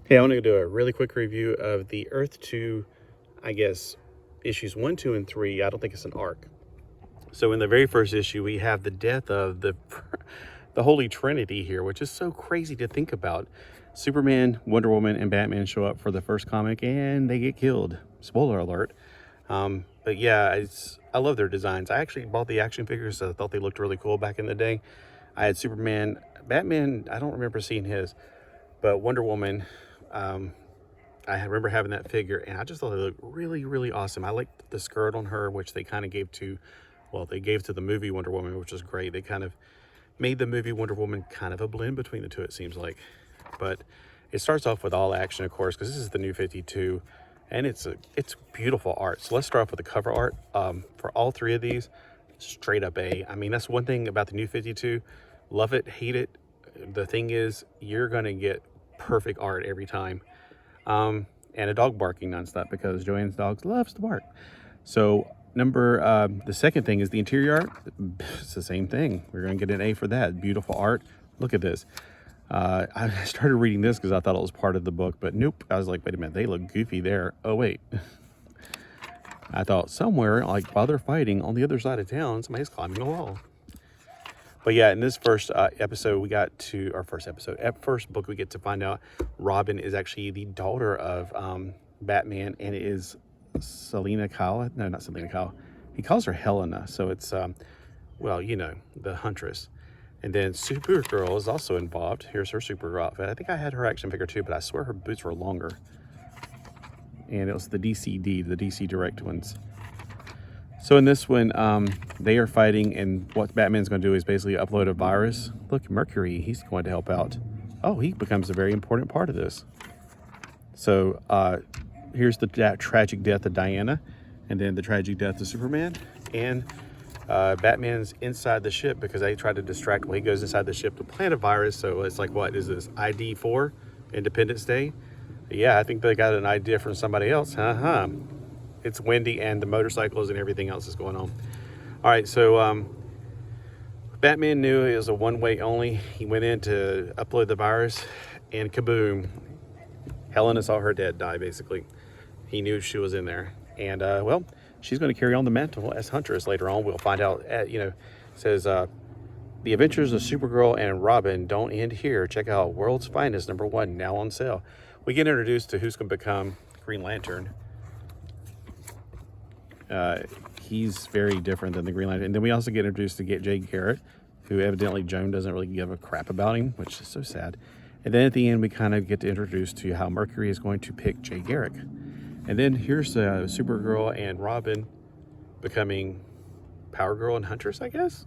Hey, I want to do a really quick review of the Earth 2, I guess, issues 1, 2, and 3. I don't think it's an arc. So in the very first issue, we have the death of the Holy Trinity here, which is so crazy to think about. Superman, Wonder Woman, and Batman show up for the first comic, and they get killed. Spoiler alert. But yeah, I love their designs. I actually bought the action figures, so I thought they looked really cool back in the day. I had Superman. Batman, I don't remember seeing his, but Wonder Woman, I remember having that figure, and I just thought it looked really, really awesome. I liked the skirt on her, which they kind of gave to, well, they gave to the movie Wonder Woman, which was great. They kind of made the movie Wonder Woman kind of a blend between the two, it seems like. But it starts off with all action, of course, because this is the New 52, and it's beautiful art. So let's start off with the cover art. For all three of these, straight up A. I mean, that's one thing about the New 52. Love it, hate it. The thing is, you're going to get perfect art every time. And a dog barking nonstop because Joanne's dogs loves to bark. So the second thing is the interior art. It's the same thing. We're going to get an A for that. Beautiful art. Look at this. I started reading this because I thought it was part of the book, but nope. I was like, wait a minute, they look goofy there. Oh, wait. I thought somewhere, like while they're fighting on the other side of town, somebody's climbing a wall. But yeah, in this first episode, we got to our first book, we get to find out Robin is actually the daughter of Batman, and it is Selina Kyle. No, not Selina Kyle. He calls her Helena, so it's well, you know, the Huntress. And then Supergirl is also involved. Here's her Supergirl outfit. I think I had her action figure too, but I swear her boots were longer. And it was the DCD, the DC Direct ones. So in this one, they are fighting, and what Batman's going to do is basically upload a virus. Look, Mercury, he's going to help out. Oh, he becomes a very important part of this. So here's the tragic death of Diana, and then the tragic death of Superman. And Batman's inside the ship because they tried to distract him. He goes inside the ship to plant a virus. So it's like, what is this, ID4, Independence Day? Yeah, I think they got an idea from somebody else. It's windy and the motorcycles and everything else is going on. All right, so Batman knew it was a one-way only. He went in to upload the virus, and kaboom, Helena saw her dad die, basically. He knew she was in there. And, well, she's going to carry on the mantle as Huntress later on. We'll find out, it says, the Adventures of Supergirl and Robin don't end here. Check out World's Finest #1, now on sale. We get introduced to who's going to become Green Lantern. He's very different than the Green Lantern. And then we also get introduced to Jay Garrick, who evidently Joan doesn't really give a crap about him, which is so sad. And then at the end, we kind of get to introduce to how Mercury is going to pick Jay Garrick. And then here's Supergirl and Robin becoming Power Girl and Huntress, I guess.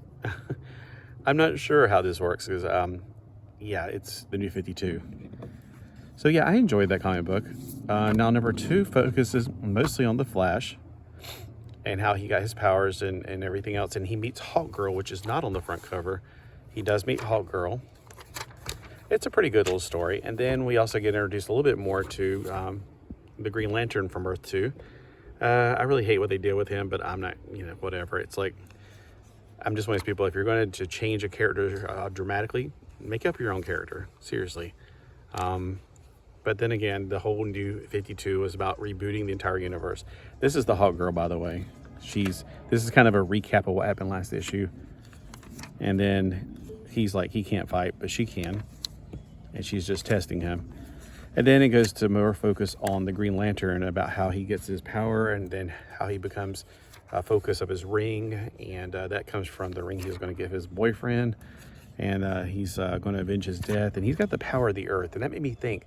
I'm not sure how this works because, yeah, it's the New 52. So yeah, I enjoyed that comic book. Now #2 focuses mostly on the Flash and how he got his powers and everything else. And he meets Hawkgirl, which is not on the front cover. He does meet Hawkgirl. It's a pretty good little story. And then we also get introduced a little bit more to the Green Lantern from Earth 2. I really hate what they did with him, but I'm not, whatever. It's like, I'm just one of those people, if you're going to change a character dramatically, make up your own character. Seriously. But then again, the whole New 52 was about rebooting the entire universe. This is the Hawkgirl, by the way. This is kind of a recap of what happened last issue. And then he's like, he can't fight, but she can. And she's just testing him. And then it goes to more focus on the Green Lantern, about how he gets his power and then how he becomes a focus of his ring. And that comes from the ring he was going to give his boyfriend. And he's going to avenge his death. And he's got the power of the earth. And that made me think,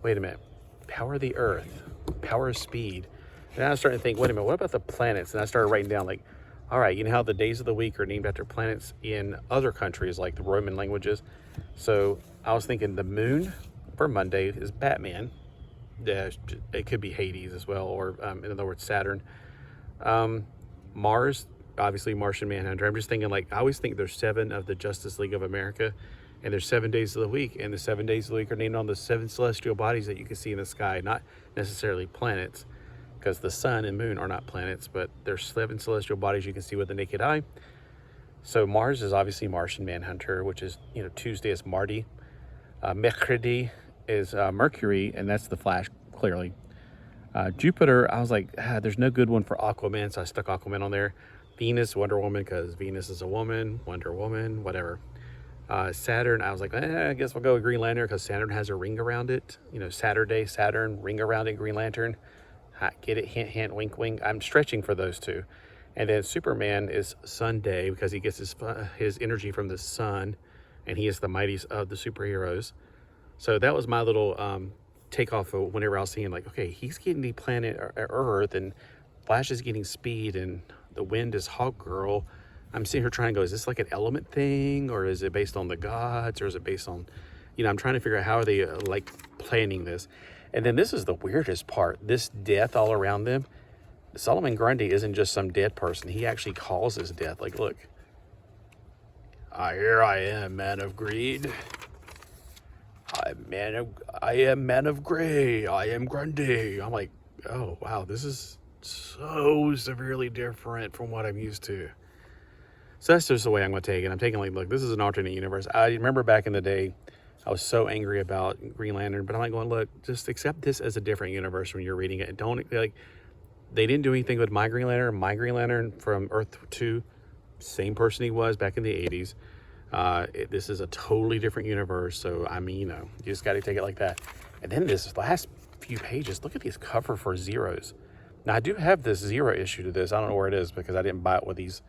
wait a minute, power of the earth, power of speed. And I was starting to think, wait a minute, what about the planets? And I started writing down, like, all right, you know how the days of the week are named after planets in other countries, like the Roman languages? So I was thinking the moon for Monday is Batman. Yeah, it could be Hades as well, or in other words, Saturn. Mars, obviously Martian Manhunter. I'm just thinking, like, I always think there's 7 of the Justice League of America. And there's 7 days of the week, and the 7 days of the week are named on the 7 celestial bodies that you can see in the sky, not necessarily planets, because the sun and moon are not planets, but there's 7 celestial bodies you can see with the naked eye. So Mars is obviously Martian Manhunter, which is, Tuesday is Marty. Mercredi is Mercury, and that's the Flash, clearly. Jupiter, I was like, there's no good one for Aquaman, so I stuck Aquaman on there. Venus, Wonder Woman, because Venus is a woman, Wonder Woman, whatever. Saturn, I was like, I guess we'll go with Green Lantern because Saturn has a ring around it. You know, Saturn, ring around it, Green Lantern. Get it, hint, hint, wink, wink. I'm stretching for those two. And then Superman is Sunday because he gets his energy from the sun, and he is the mightiest of the superheroes. So that was my little takeoff of whenever I was seeing, like, okay, he's getting the planet Earth, and Flash is getting speed, and the wind is Hawk Girl. I'm sitting here trying to go, is this like an element thing, or is it based on the gods, or is it based on, you know, I'm trying to figure out how are they like planning this. And then this is the weirdest part, this death all around them. Solomon Grundy isn't just some dead person. He actually causes death. Like, look. Here I am, man of greed. I am man of gray. I am Grundy. I'm like, oh, wow, this is so severely different from what I'm used to. So that's just the way I'm going to take it. I'm taking, like, look, this is an alternate universe. I remember back in the day, I was so angry about Green Lantern, but I'm like going, look, just accept this as a different universe when you're reading it. And don't, like, they didn't do anything with my Green Lantern. My Green Lantern from Earth 2, same person he was back in the 80s. This is a totally different universe. So, I mean, you know, you just got to take it like that. And then this last few pages, look at these cover for zeros. Now, I do have this zero issue to this. I don't know where it is because I didn't buy it with these.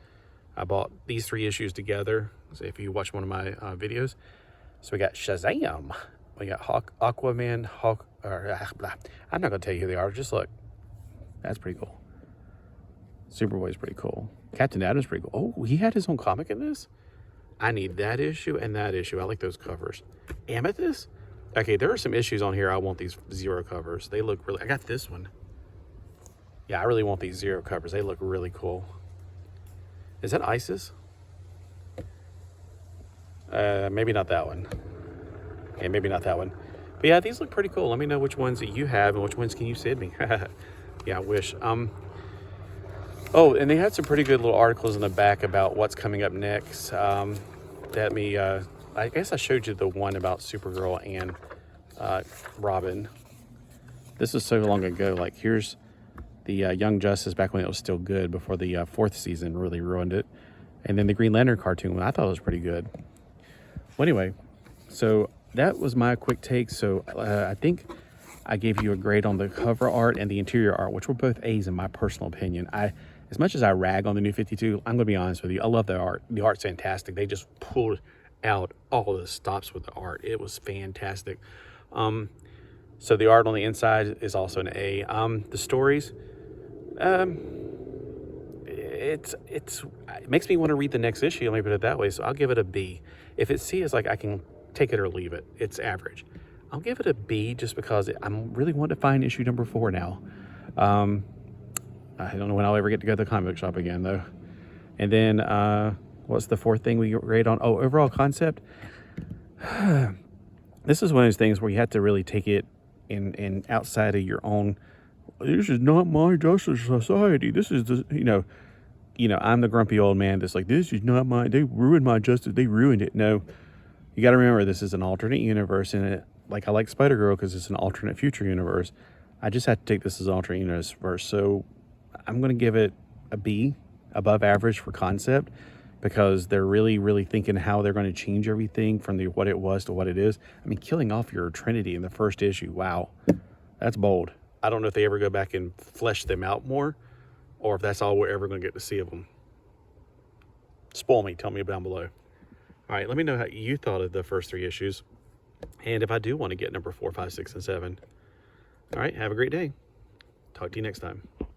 I bought these 3 issues together. So if you watch one of my videos. So we got Shazam. We got Aquaman, I'm not going to tell you who they are. Just look. That's pretty cool. Superboy's pretty cool. Captain Atom's pretty cool. Oh, he had his own comic in this? I need that issue and that issue. I like those covers. Amethyst? Okay, there are some issues on here. I want these zero covers. They look really... I got this one. Yeah, I really want these zero covers. They look really cool. Is that Isis? Maybe not that one. Okay, maybe not that one. But yeah, these look pretty cool. Let me know which ones that you have and which ones can you send me. Yeah, I wish. Oh, and they had some pretty good little articles in the back about what's coming up next. I guess I showed you the one about Supergirl and Robin. This was so long ago. Like, here's the Young Justice back when it was still good before the 4th season really ruined it. And then the Green Lantern cartoon one, I thought it was pretty good. Well, anyway, so that was my quick take. So I think I gave you a grade on the cover art and the interior art, which were both A's in my personal opinion. As much as I rag on the New 52, I'm going to be honest with you. I love the art. The art's fantastic. They just pulled out all the stops with the art. It was fantastic. So the art on the inside is also an A. The stories, it makes me want to read the next issue. Let me put it that way. So I'll give it a B. If it's C, it's like I can take it or leave it. It's average. I'll give it a B just because I'm really wanting to find issue number 4 now. I don't know when I'll ever get to go to the comic book shop again, though. And then, what's the 4th thing we rate on? Oh, overall concept. This is one of those things where you have to really take it in outside of your own. This is not my Justice Society. This is the, you know, I'm the grumpy old man that's like, this is not my, they ruined my justice. They ruined it. No, you got to remember this is an alternate universe, and it, like, I like Spider-Girl because it's an alternate future universe. I just have to take this as an alternate universe. So I'm going to give it a B, above average for concept, because they're really, really thinking how they're going to change everything from what it was to what it is. I mean, killing off your Trinity in the first issue. Wow. That's bold. I don't know if they ever go back and flesh them out more, or if that's all we're ever going to get to see of them. Spoil me. Tell me down below. All right, let me know how you thought of the first 3 issues. And if I do want to get number 4, 5, 6, and 7. All right, have a great day. Talk to you next time.